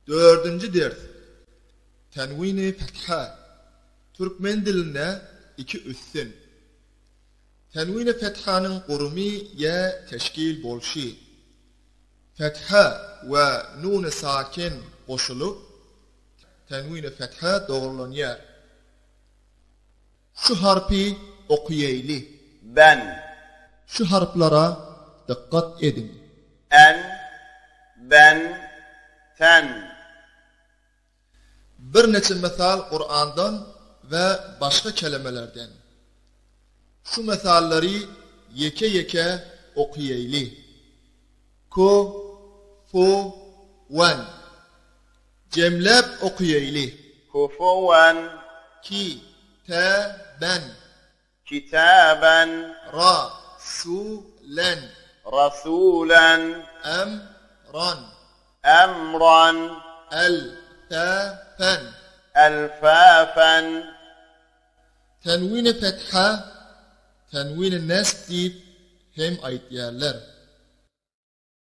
Dördüncü ders. Tenvin-i fetha. Türkmen diline iki üssün. Tenvin-i fethanın qurumi ya teşkil bolşi. Fetha ve nun-i sakin qoşulup tenvin-i fetha doğrulanıyor. Şu harfi okuyayli. Ben, Şu harflara dikkat edin. en, ben, ten. Bir neçe misal Kur'an'dan ve başka kelimelerden. Şu misalleri yeke yeke okuyayli. Ku, fu, ven. Cemlep okuyayli. Kufuven, Ki, te, ben. kitaben, Ra, su, len. rasulen, Emran. emran, El-fe-fen. elfafen. Tenvin-i fetha, tenvin-i nes deyip hem ayet yerler.